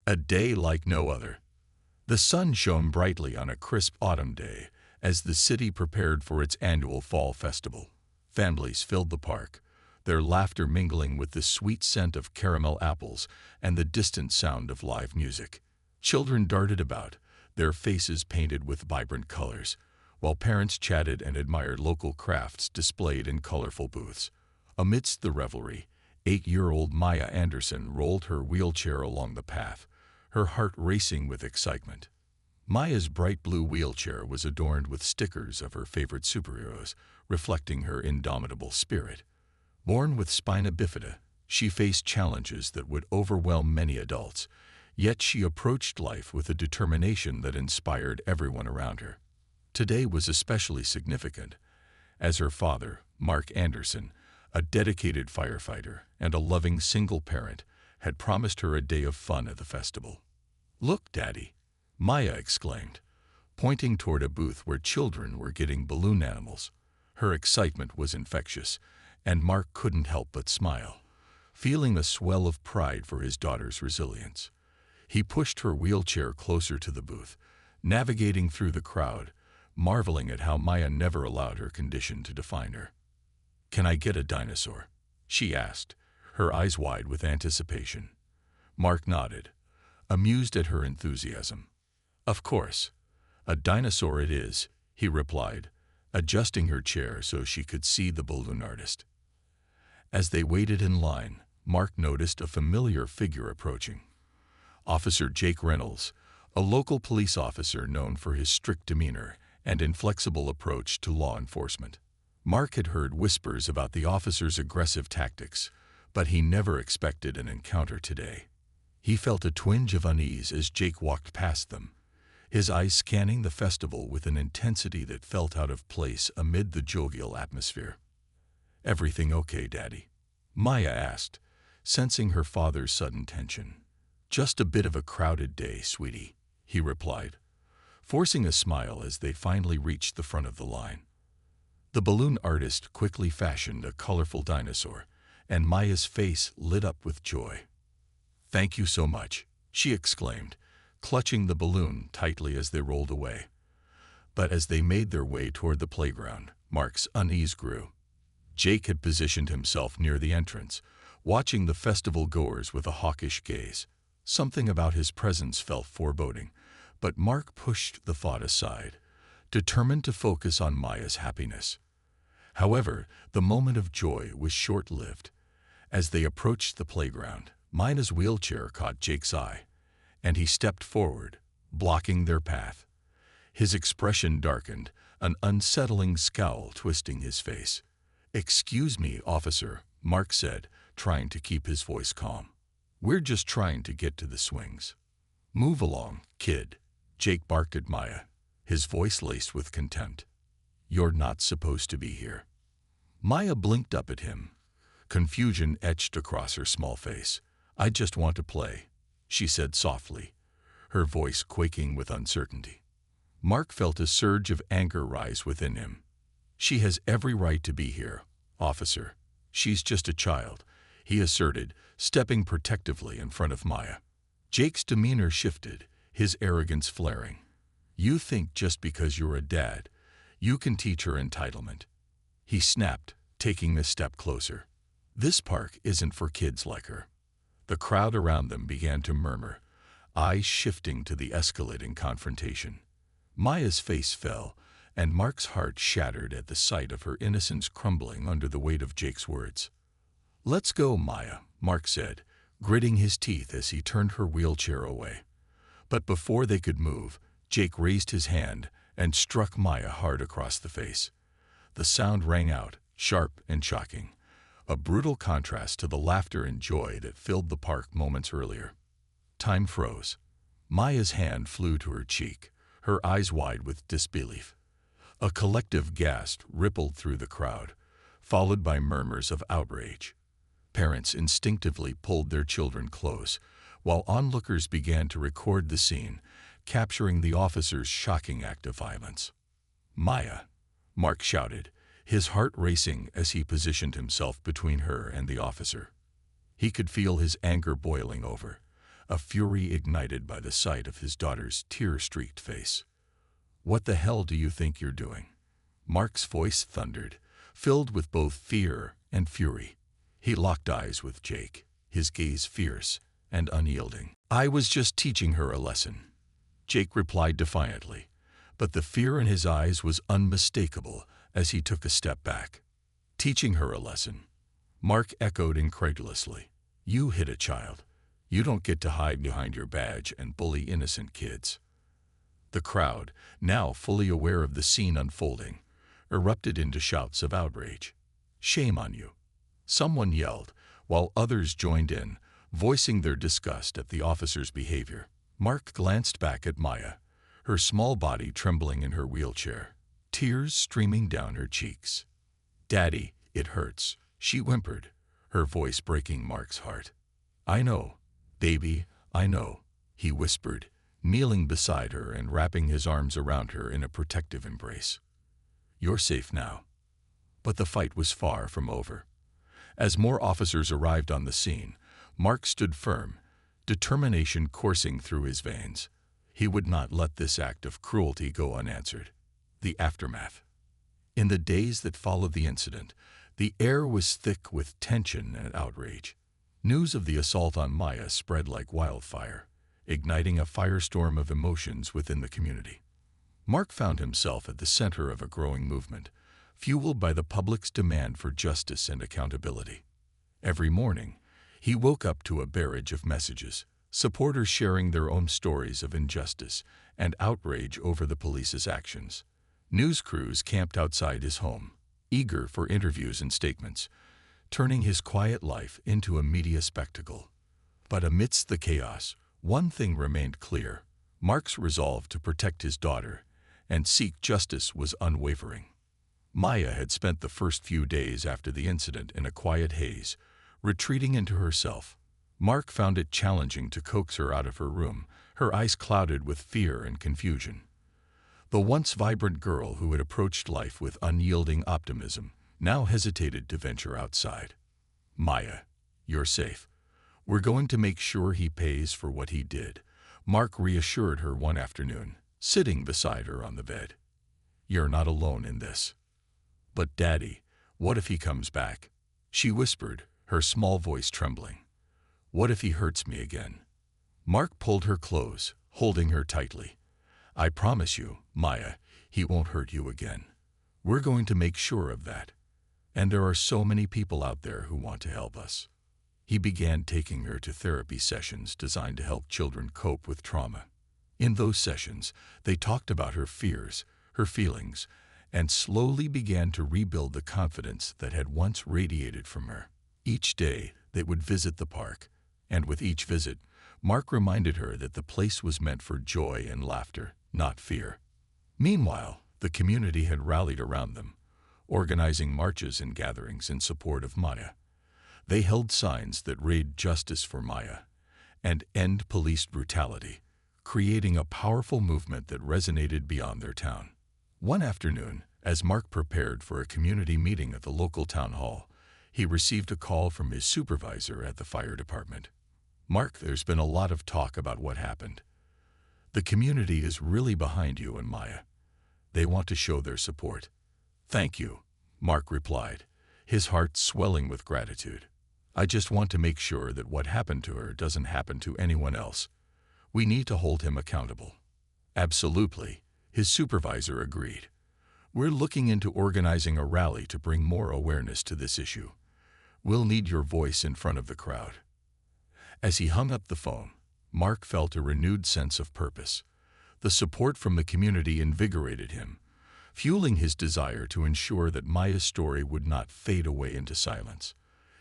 A day like no other. The sun shone brightly on a crisp autumn day as the city prepared for its annual fall festival. Families filled the park, their laughter mingling with the sweet scent of caramel apples and the distant sound of live music. Children darted about, their faces painted with vibrant colors, while parents chatted and admired local crafts displayed in colorful booths. Amidst the revelry, 8-year-old Maya Anderson rolled her wheelchair along the path, her heart racing with excitement. Maya's bright blue wheelchair was adorned with stickers of her favorite superheroes, reflecting her indomitable spirit. Born with spina bifida, she faced challenges that would overwhelm many adults, yet she approached life with a determination that inspired everyone around her. Today was especially significant, as her father, Mark Anderson, a dedicated firefighter and a loving single parent, had promised her a day of fun at the festival. "Look, Daddy," Maya exclaimed, pointing toward a booth where children were getting balloon animals. Her excitement was infectious, and Mark couldn't help but smile, feeling a swell of pride for his daughter's resilience. He pushed her wheelchair closer to the booth, navigating through the crowd, marveling at how Maya never allowed her condition to define her. "Can I get a dinosaur?" she asked, her eyes wide with anticipation. Mark nodded, amused at her enthusiasm. "Of course. A dinosaur it is," he replied, adjusting her chair so she could see the balloon artist. As they waited in line, Mark noticed a familiar figure approaching. Officer Jake Reynolds, a local police officer known for his strict demeanor and inflexible approach to law enforcement. Mark had heard whispers about the officer's aggressive tactics, but he never expected an encounter today. He felt a twinge of unease as Jake walked past them, his eyes scanning the festival with an intensity that felt out of place amid the jovial atmosphere. "Everything okay, Daddy?" Maya asked, sensing her father's sudden tension. "Just a bit of a crowded day, sweetie," he replied, forcing a smile as they finally reached the front of the line. The balloon artist quickly fashioned a colorful dinosaur, and Maya's face lit up with joy. "Thank you so much," she exclaimed, clutching the balloon tightly as they rolled away. But as they made their way toward the playground, Mark's unease grew. Jake had positioned himself near the entrance, watching the festival goers with a hawkish gaze. Something about his presence felt foreboding, but Mark pushed the thought aside, determined to focus on Maya's happiness. However, the moment of joy was short-lived. As they approached the playground, Maya's wheelchair caught Jake's eye, and he stepped forward, blocking their path. His expression darkened, an unsettling scowl twisting his face. "Excuse me, officer," Mark said, trying to keep his voice calm. "We're just trying to get to the swings." "Move along, kid," Jake barked at Maya, his voice laced with contempt. "You're not supposed to be here." Maya blinked up at him, confusion etched across her small face. "I just want to play," she said softly, her voice quaking with uncertainty. Mark felt a surge of anger rise within him. "She has every right to be here, officer. She's just a child," he asserted, stepping protectively in front of Maya. Jake's demeanor shifted, his arrogance flaring. "You think just because you're a dad, you can teach her entitlement," he snapped, taking a step closer. "This park isn't for kids like her." The crowd around them began to murmur, eyes shifting to the escalating confrontation. Maya's face fell, and Mark's heart shattered at the sight of her innocence crumbling under the weight of Jake's words. "Let's go, Maya," Mark said, gritting his teeth as he turned her wheelchair away. But before they could move, Jake raised his hand and struck Maya hard across the face. The sound rang out, sharp and shocking, a brutal contrast to the laughter and joy that filled the park moments earlier. Time froze. Maya's hand flew to her cheek, her eyes wide with disbelief. A collective gasp rippled through the crowd, followed by murmurs of outrage. Parents instinctively pulled their children close, while onlookers began to record the scene, capturing the officer's shocking act of violence. "Maya!" Mark shouted, his heart racing as he positioned himself between her and the officer. He could feel his anger boiling over, a fury ignited by the sight of his daughter's tear-streaked face. "What the hell do you think you're doing?" Mark's voice thundered, filled with both fear and fury. He locked eyes with Jake, his gaze fierce and unyielding. "I was just teaching her a lesson," Jake replied defiantly, but the fear in his eyes was unmistakable as he took a step back. "Teaching her a lesson?" Mark echoed incredulously. "You hit a child. You don't get to hide behind your badge and bully innocent kids." The crowd, now fully aware of the scene unfolding, erupted into shouts of outrage. "Shame on you!" someone yelled, while others joined in, voicing their disgust at the officer's behavior. Mark glanced back at Maya, her small body trembling in her wheelchair, tears streaming down her cheeks. "Daddy, it hurts," she whimpered, her voice breaking Mark's heart. "I know, baby, I know," he whispered, kneeling beside her and wrapping his arms around her in a protective embrace. "You're safe now." But the fight was far from over. As more officers arrived on the scene, Mark stood firm, determination coursing through his veins. He would not let this act of cruelty go unanswered. The aftermath. In the days that followed the incident, the air was thick with tension and outrage. News of the assault on Maya spread like wildfire, igniting a firestorm of emotions within the community. Mark found himself at the center of a growing movement, fueled by the public's demand for justice and accountability. Every morning, he woke up to a barrage of messages, supporters sharing their own stories of injustice and outrage over the police's actions. News crews camped outside his home, eager for interviews and statements, turning his quiet life into a media spectacle. But amidst the chaos, one thing remained clear: Mark's resolve to protect his daughter and seek justice was unwavering. Maya had spent the first few days after the incident in a quiet haze, retreating into herself. Mark found it challenging to coax her out of her room, her eyes clouded with fear and confusion. The once vibrant girl who had approached life with unyielding optimism now hesitated to venture outside. "Maya, you're safe. We're going to make sure he pays for what he did," Mark reassured her one afternoon, sitting beside her on the bed. "You're not alone in this." "But Daddy, what if he comes back?" she whispered, her small voice trembling. "What if he hurts me again?" Mark pulled her close, holding her tightly. "I promise you, Maya, he won't hurt you again. We're going to make sure of that. And there are so many people out there who want to help us." He began taking her to therapy sessions designed to help children cope with trauma. In those sessions, they talked about her fears, her feelings, and slowly began to rebuild the confidence that had once radiated from her. Each day, they would visit the park, and with each visit, Mark reminded her that the place was meant for joy and laughter, not fear. Meanwhile, the community had rallied around them, organizing marches and gatherings in support of Maya. They held signs that read "Justice for Maya" and "End Police Brutality," creating a powerful movement that resonated beyond their town. One afternoon, as Mark prepared for a community meeting at the local town hall, he received a call from his supervisor at the fire department. "Mark, there's been a lot of talk about what happened. The community is really behind you and Maya. They want to show their support." "Thank you," Mark replied, his heart swelling with gratitude. "I just want to make sure that what happened to her doesn't happen to anyone else. We need to hold him accountable." "Absolutely," his supervisor agreed. "We're looking into organizing a rally to bring more awareness to this issue. We'll need your voice in front of the crowd." As he hung up the phone, Mark felt a renewed sense of purpose. The support from the community invigorated him, fueling his desire to ensure that Maya's story would not fade away into silence.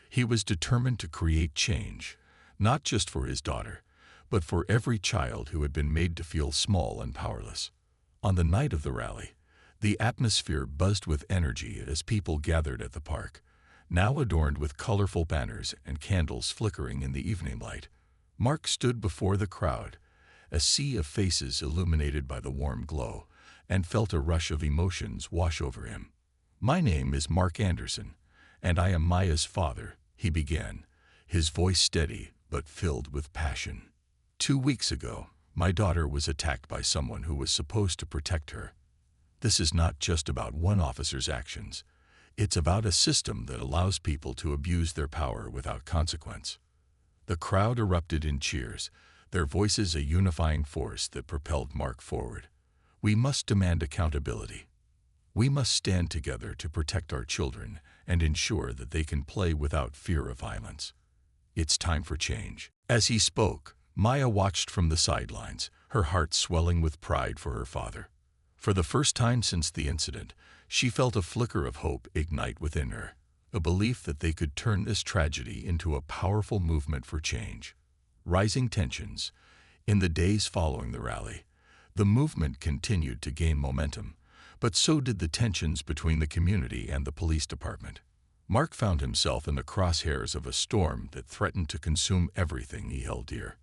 He was determined to create change, not just for his daughter, but for every child who had been made to feel small and powerless. On the night of the rally, the atmosphere buzzed with energy as people gathered at the park, now adorned with colorful banners and candles flickering in the evening light. Mark stood before the crowd, a sea of faces illuminated by the warm glow, and felt a rush of emotions wash over him. "My name is Mark Anderson, and I am Maya's father," he began, his voice steady but filled with passion. 2 weeks ago, my daughter was attacked by someone who was supposed to protect her. This is not just about one officer's actions. It's about a system that allows people to abuse their power without consequence. The crowd erupted in cheers, their voices a unifying force that propelled Mark forward. We must demand accountability. We must stand together to protect our children and ensure that they can play without fear of violence. It's time for change. As he spoke, Maya watched from the sidelines, her heart swelling with pride for her father. For the first time since the incident, she felt a flicker of hope ignite within her, a belief that they could turn this tragedy into a powerful movement for change. Rising tensions. In the days following the rally, the movement continued to gain momentum, but so did the tensions between the community and the police department. Mark found himself in the crosshairs of a storm that threatened to consume everything he held dear.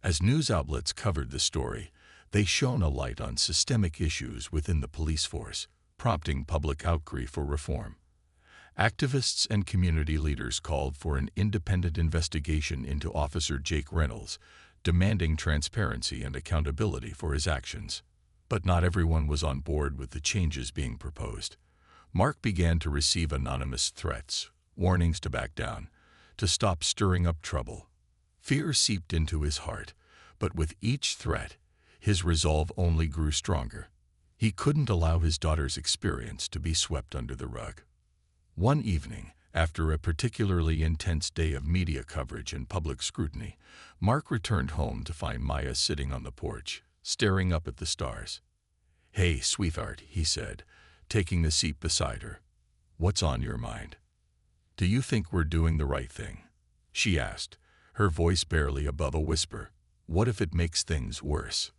As news outlets covered the story, they shone a light on systemic issues within the police force, prompting public outcry for reform. Activists and community leaders called for an independent investigation into Officer Jake Reynolds, demanding transparency and accountability for his actions. But not everyone was on board with the changes being proposed. Mark began to receive anonymous threats, warnings to back down, to stop stirring up trouble. Fear seeped into his heart, but with each threat, his resolve only grew stronger. He couldn't allow his daughter's experience to be swept under the rug. One evening, after a particularly intense day of media coverage and public scrutiny, Mark returned home to find Maya sitting on the porch, staring up at the stars. "Hey, sweetheart," he said, taking the seat beside her. "What's on your mind? Do you think we're doing the right thing?" she asked, her voice barely above a whisper. "What if it makes things worse?"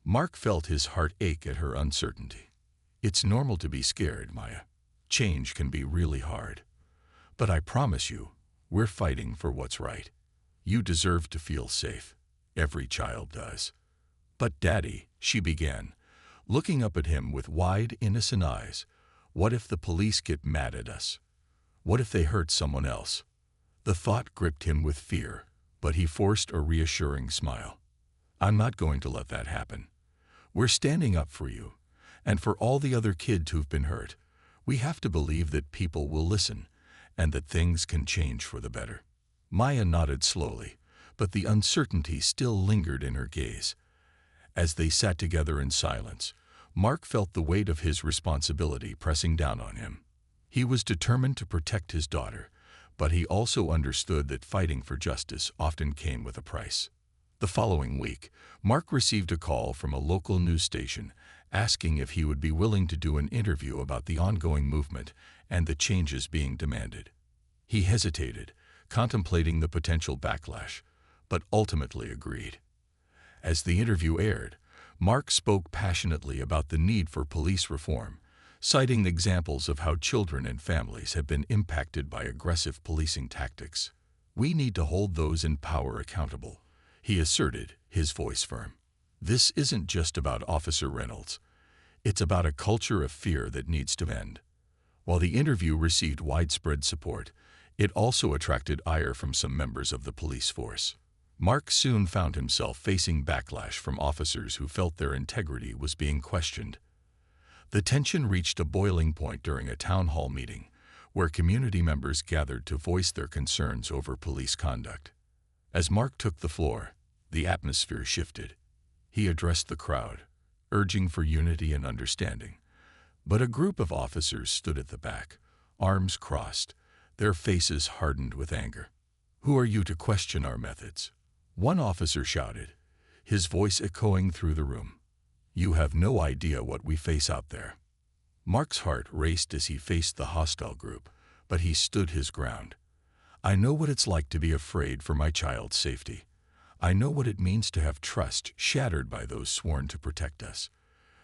Mark felt his heart ache at her uncertainty. "It's normal to be scared, Maya. Change can be really hard. But I promise you, we're fighting for what's right. You deserve to feel safe. Every child does." "But Daddy," she began, looking up at him with wide, innocent eyes, "what if the police get mad at us? What if they hurt someone else?" The thought gripped him with fear, but he forced a reassuring smile. "I'm not going to let that happen. We're standing up for you, and for all the other kids who've been hurt. We have to believe that people will listen, and that things can change for the better." Maya nodded slowly, but the uncertainty still lingered in her gaze. As they sat together in silence, Mark felt the weight of his responsibility pressing down on him. He was determined to protect his daughter, but he also understood that fighting for justice often came with a price. The following week, Mark received a call from a local news station asking if he would be willing to do an interview about the ongoing movement and the changes being demanded. He hesitated, contemplating the potential backlash, but ultimately agreed. As the interview aired, Mark spoke passionately about the need for police reform, citing examples of how children and families have been impacted by aggressive policing tactics. "We need to hold those in power accountable," he asserted, his voice firm. "This isn't just about Officer Reynolds. It's about a culture of fear that needs to end." While the interview received widespread support, it also attracted ire from some members of the police force. Mark soon found himself facing backlash from officers who felt their integrity was being questioned. The tension reached a boiling point during a town hall meeting, where community members gathered to voice their concerns over police conduct. As Mark took the floor, the atmosphere shifted. He addressed the crowd, urging for unity and understanding. But a group of officers stood at the back, arms crossed, their faces hardened with anger. "Who are you to question our methods?" one officer shouted, his voice echoing through the room. "You have no idea what we face out there." Mark's heart raced as he faced the hostile group, but he stood his ground. "I know what it's like to be afraid for my child's safety. I know what it means to have trust shattered by those sworn to protect us.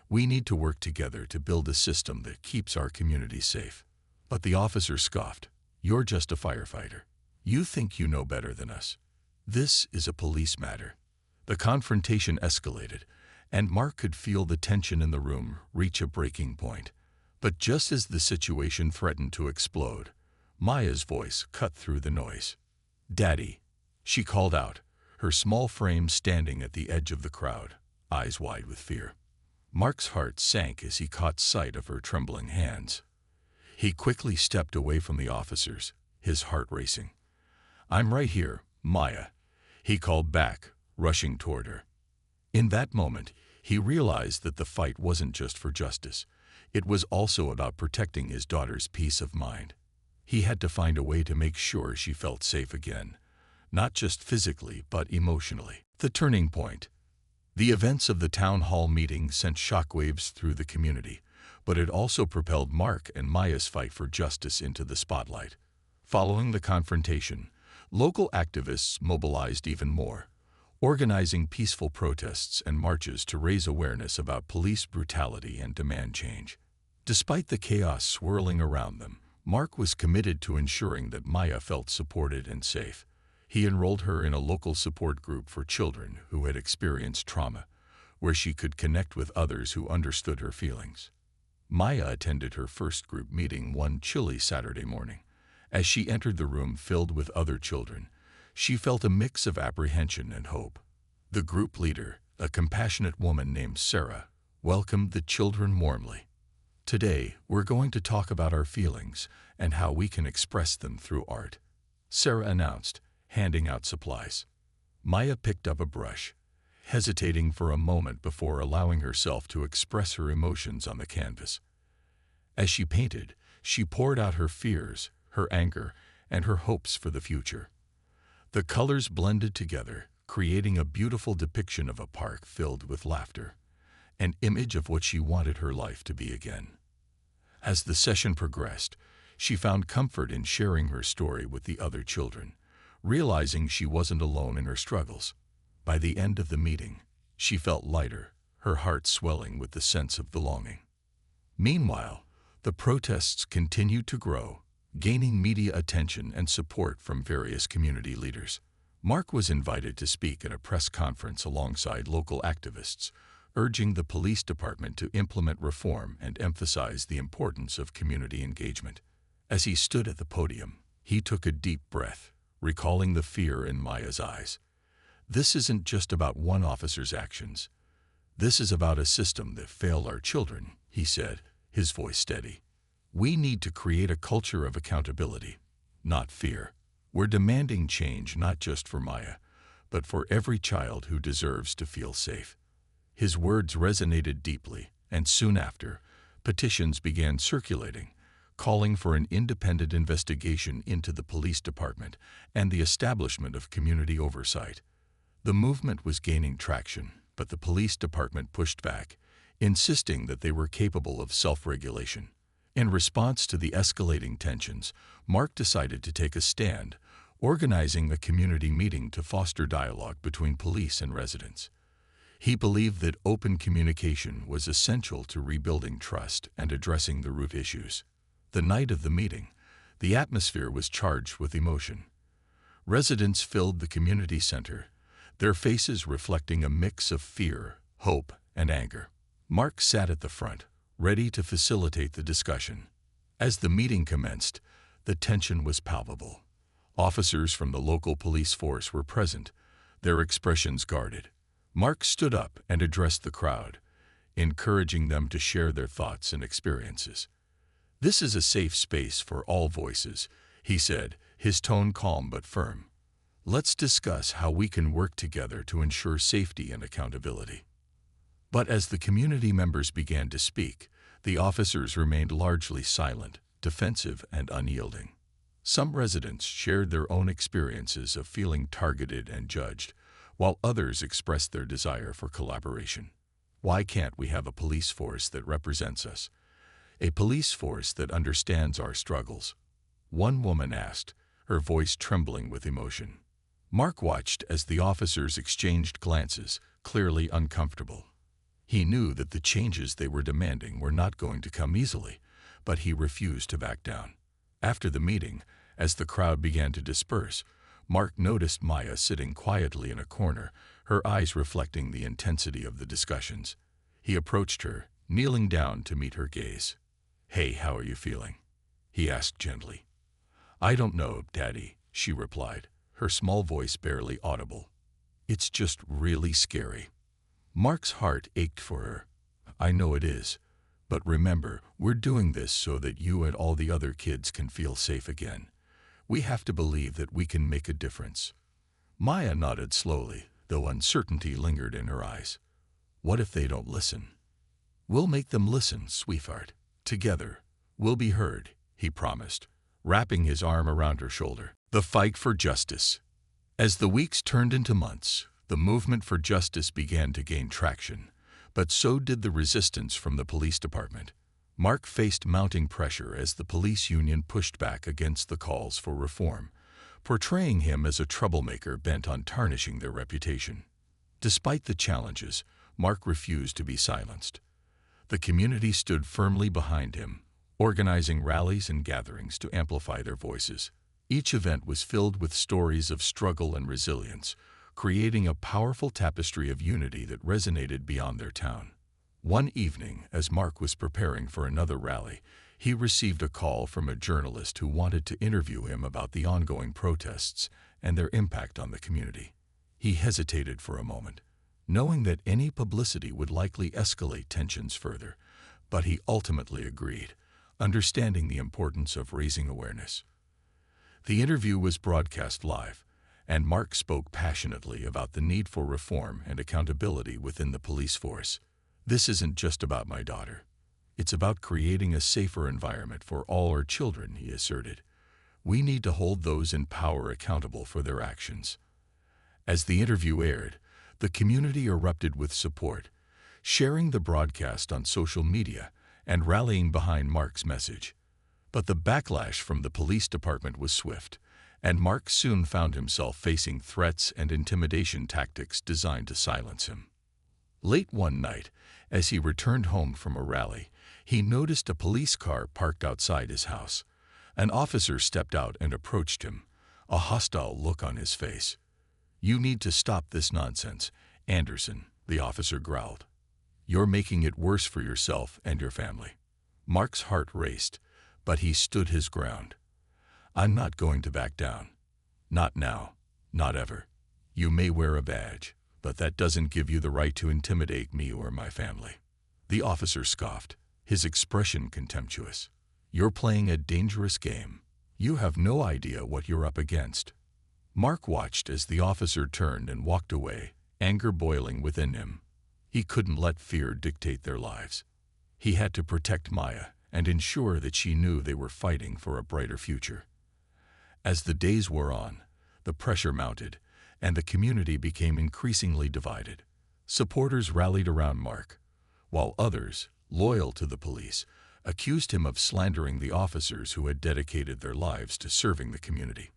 We need to work together to build a system that keeps our community safe." But the officer scoffed. "You're just a firefighter. You think you know better than us. This is a police matter." The confrontation escalated, and Mark could feel the tension in the room reach a breaking point. But just as the situation threatened to explode, Maya's voice cut through the noise. "Daddy," she called out, her small frame standing at the edge of the crowd, eyes wide with fear. Mark's heart sank as he caught sight of her trembling hands. He quickly stepped away from the officers, his heart racing. "I'm right here, Maya," he called back, rushing toward her. In that moment, he realized that the fight wasn't just for justice. It was also about protecting his daughter's peace of mind. He had to find a way to make sure she felt safe again, not just physically but emotionally. The turning point. The events of the town hall meeting sent shockwaves through the community, but it also propelled Mark and Maya's fight for justice into the spotlight. Following the confrontation, local activists mobilized even more, organizing peaceful protests and marches to raise awareness about police brutality and demand change. Despite the chaos swirling around them, Mark was committed to ensuring that Maya felt supported and safe. He enrolled her in a local support group for children who had experienced trauma, where she could connect with others who understood her feelings. Maya attended her first group meeting one chilly Saturday morning. As she entered the room filled with other children, she felt a mix of apprehension and hope. The group leader, a compassionate woman named Sarah, welcomed the children warmly. "Today, we're going to talk about our feelings and how we can express them through art," Sarah announced, handing out supplies. Maya picked up a brush, hesitating for a moment before allowing herself to express her emotions on the canvas. As she painted, she poured out her fears, her anger, and her hopes for the future. The colors blended together, creating a beautiful depiction of a park filled with laughter, an image of what she wanted her life to be again. As the session progressed, she found comfort in sharing her story with the other children, realizing she wasn't alone in her struggles. By the end of the meeting, she felt lighter, her heart swelling with the sense of belonging. Meanwhile, the protests continued to grow, gaining media attention and support from various community leaders. Mark was invited to speak at a press conference alongside local activists, urging the police department to implement reform and emphasize the importance of community engagement. As he stood at the podium, he took a deep breath, recalling the fear in Maya's eyes. "This isn't just about one officer's actions. This is about a system that failed our children," he said, his voice steady. "We need to create a culture of accountability, not fear. We're demanding change not just for Maya, but for every child who deserves to feel safe." His words resonated deeply, and soon after, petitions began circulating, calling for an independent investigation into the police department and the establishment of community oversight. The movement was gaining traction, but the police department pushed back, insisting that they were capable of self-regulation. In response to the escalating tensions, Mark decided to take a stand, organizing a community meeting to foster dialogue between police and residents. He believed that open communication was essential to rebuilding trust and addressing the root issues. The night of the meeting, the atmosphere was charged with emotion. Residents filled the community center, their faces reflecting a mix of fear, hope, and anger. Mark sat at the front, ready to facilitate the discussion. As the meeting commenced, the tension was palpable. Officers from the local police force were present, their expressions guarded. Mark stood up and addressed the crowd, encouraging them to share their thoughts and experiences. "This is a safe space for all voices," he said, his tone calm but firm. "Let's discuss how we can work together to ensure safety and accountability." But as the community members began to speak, the officers remained largely silent, defensive, and unyielding. Some residents shared their own experiences of feeling targeted and judged, while others expressed their desire for collaboration. "Why can't we have a police force that represents us? A police force that understands our struggles?" one woman asked, her voice trembling with emotion. Mark watched as the officers exchanged glances, clearly uncomfortable. He knew that the changes they were demanding were not going to come easily, but he refused to back down. After the meeting, as the crowd began to disperse, Mark noticed Maya sitting quietly in a corner, her eyes reflecting the intensity of the discussions. He approached her, kneeling down to meet her gaze. "Hey, how are you feeling?" he asked gently. "I don't know, Daddy," she replied, her small voice barely audible. It's just really scary." Mark's heart ached for her. "I know it is. But remember, we're doing this so that you and all the other kids can feel safe again. We have to believe that we can make a difference." Maya nodded slowly, though uncertainty lingered in her eyes. "What if they don't listen?" "We'll make them listen, sweetheart. Together, we'll be heard," he promised, wrapping his arm around her shoulder. The fight for justice. As the weeks turned into months, the movement for justice began to gain traction, but so did the resistance from the police department. Mark faced mounting pressure as the police union pushed back against the calls for reform, portraying him as a troublemaker bent on tarnishing their reputation. Despite the challenges, Mark refused to be silenced. The community stood firmly behind him, organizing rallies and gatherings to amplify their voices. Each event was filled with stories of struggle and resilience, creating a powerful tapestry of unity that resonated beyond their town. One evening, as Mark was preparing for another rally, he received a call from a journalist who wanted to interview him about the ongoing protests and their impact on the community. He hesitated for a moment, knowing that any publicity would likely escalate tensions further, but he ultimately agreed, understanding the importance of raising awareness. The interview was broadcast live, and Mark spoke passionately about the need for reform and accountability within the police force. "This isn't just about my daughter. It's about creating a safer environment for all our children," he asserted. "We need to hold those in power accountable for their actions." As the interview aired, the community erupted with support, sharing the broadcast on social media and rallying behind Mark's message. But the backlash from the police department was swift, and Mark soon found himself facing threats and intimidation tactics designed to silence him. Late one night, as he returned home from a rally, he noticed a police car parked outside his house. An officer stepped out and approached him, a hostile look on his face. "You need to stop this nonsense, Anderson," the officer growled. "You're making it worse for yourself and your family." Mark's heart raced, but he stood his ground. "I'm not going to back down. Not now, not ever. You may wear a badge, but that doesn't give you the right to intimidate me or my family." The officer scoffed, his expression contemptuous. "You're playing a dangerous game. You have no idea what you're up against." Mark watched as the officer turned and walked away, anger boiling within him. He couldn't let fear dictate their lives. He had to protect Maya and ensure that she knew they were fighting for a brighter future. As the days wore on, the pressure mounted, and the community became increasingly divided. Supporters rallied around Mark, while others, loyal to the police, accused him of slandering the officers who had dedicated their lives to serving the community.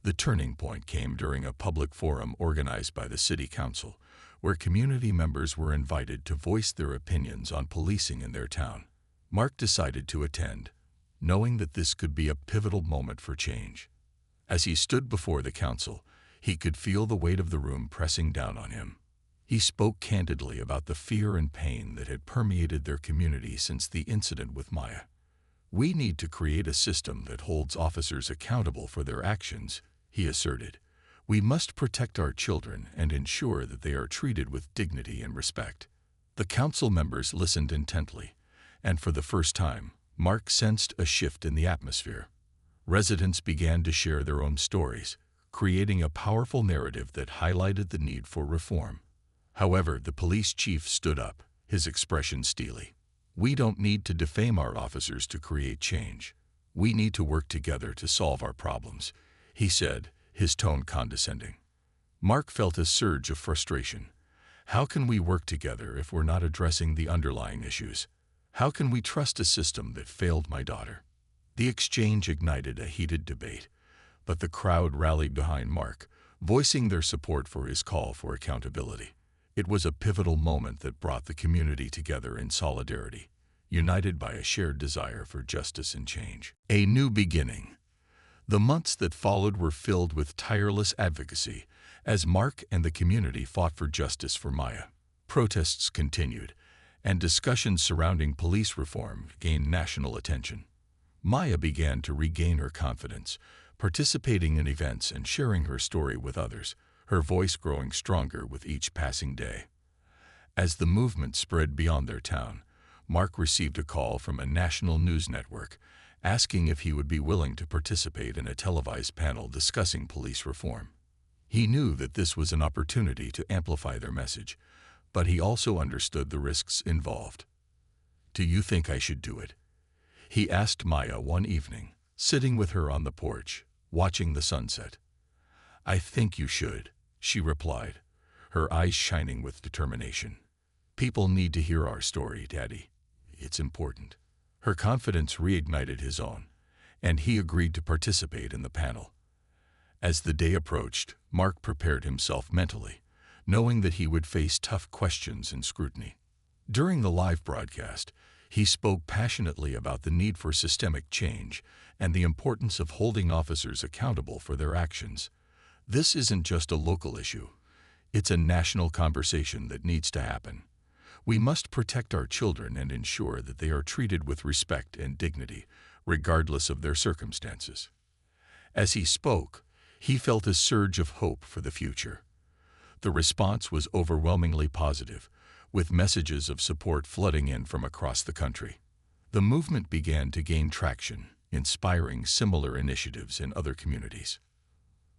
The turning point came during a public forum organized by the city council, where community members were invited to voice their opinions on policing in their town. Mark decided to attend, knowing that this could be a pivotal moment for change. As he stood before the council, he could feel the weight of the room pressing down on him. He spoke candidly about the fear and pain that had permeated their community since the incident with Maya. "We need to create a system that holds officers accountable for their actions," he asserted. "We must protect our children and ensure that they are treated with dignity and respect." The council members listened intently, and for the first time, Mark sensed a shift in the atmosphere. Residents began to share their own stories, creating a powerful narrative that highlighted the need for reform. However, the police chief stood up, his expression steely. "We don't need to defame our officers to create change. We need to work together to solve our problems," he said, his tone condescending. Mark felt a surge of frustration. How can we work together if we're not addressing the underlying issues? How can we trust a system that failed my daughter? The exchange ignited a heated debate, but the crowd rallied behind Mark, voicing their support for his call for accountability. It was a pivotal moment that brought the community together in solidarity, united by a shared desire for justice and change. A new beginning. The months that followed were filled with tireless advocacy as Mark and the community fought for justice for Maya. Protests continued, and discussions surrounding police reform gained national attention. Maya began to regain her confidence, participating in events and sharing her story with others, her voice growing stronger with each passing day. As the movement spread beyond their town, Mark received a call from a national news network asking if he would be willing to participate in a televised panel discussing police reform. He knew that this was an opportunity to amplify their message, but he also understood the risks involved. "Do you think I should do it?" he asked Maya one evening, sitting with her on the porch, watching the sunset. "I think you should," she replied, her eyes shining with determination. "People need to hear our story, Daddy. It's important." Her confidence reignited his own, and he agreed to participate in the panel. As the day approached, Mark prepared himself mentally, knowing that he would face tough questions and scrutiny. During the live broadcast, he spoke passionately about the need for systemic change and the importance of holding officers accountable for their actions. "This isn't just a local issue. It's a national conversation that needs to happen. We must protect our children and ensure that they are treated with respect and dignity, regardless of their circumstances." As he spoke, he felt a surge of hope for the future. The response was overwhelmingly positive, with messages of support flooding in from across the country. The movement began to gain traction, inspiring similar initiatives in other communities.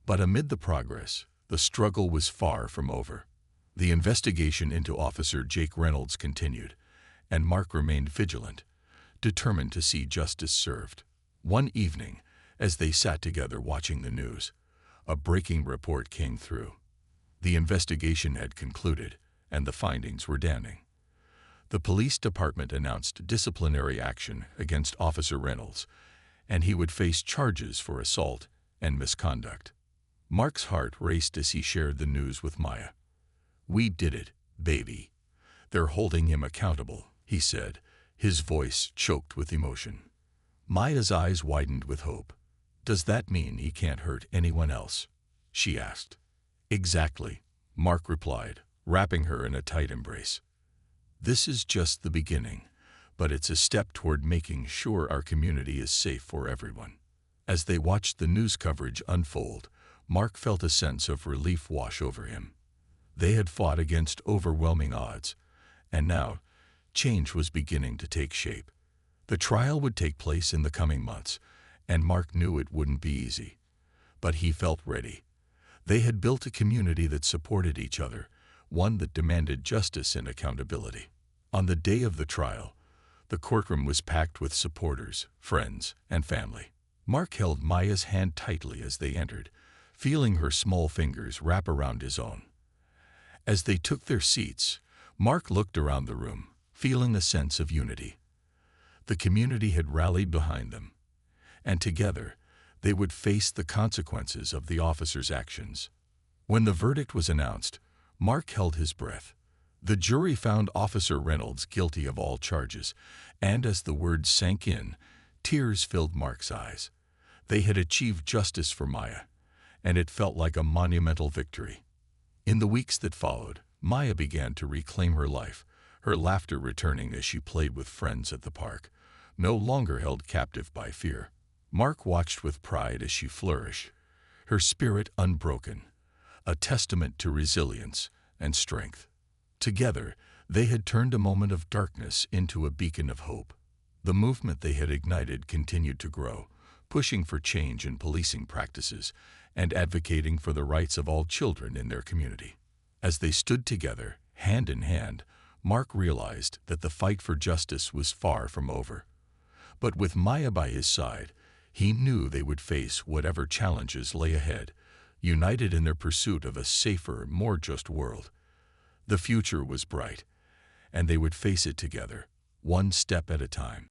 But amid the progress, the struggle was far from over. The investigation into Officer Jake Reynolds continued, and Mark remained vigilant, determined to see justice served. One evening, as they sat together watching the news, a breaking report came through. The investigation had concluded, and the findings were damning. The police department announced disciplinary action against Officer Reynolds, and he would face charges for assault and misconduct. Mark's heart raced as he shared the news with Maya. "We did it, baby. They're holding him accountable," he said, his voice choked with emotion. Maya's eyes widened with hope. "Does that mean he can't hurt anyone else?" she asked. "Exactly," Mark replied, wrapping her in a tight embrace. "This is just the beginning, but it's a step toward making sure our community is safe for everyone." As they watched the news coverage unfold, Mark felt a sense of relief wash over him. They had fought against overwhelming odds, and now change was beginning to take shape. The trial would take place in the coming months, and Mark knew it wouldn't be easy. But he felt ready. They had built a community that supported each other, one that demanded justice and accountability. On the day of the trial, the courtroom was packed with supporters, friends, and family. Mark held Maya's hand tightly as they entered, feeling her small fingers wrap around his own. As they took their seats, Mark looked around the room, feeling a sense of unity. The community had rallied behind them, and together they would face the consequences of the officer's actions. When the verdict was announced, Mark held his breath. The jury found Officer Reynolds guilty of all charges, and as the words sank in, tears filled Mark's eyes. They had achieved justice for Maya, and it felt like a monumental victory. In the weeks that followed, Maya began to reclaim her life, her laughter returning as she played with friends at the park, no longer held captive by fear. Mark watched with pride as she flourished, her spirit unbroken, a testament to resilience and strength. Together, they had turned a moment of darkness into a beacon of hope. The movement they had ignited continued to grow, pushing for change in policing practices and advocating for the rights of all children in their community. As they stood together, hand in hand, Mark realized that the fight for justice was far from over. But with Maya by his side, he knew they would face whatever challenges lay ahead, united in their pursuit of a safer, more just world. The future was bright, and they would face it together, one step at a time.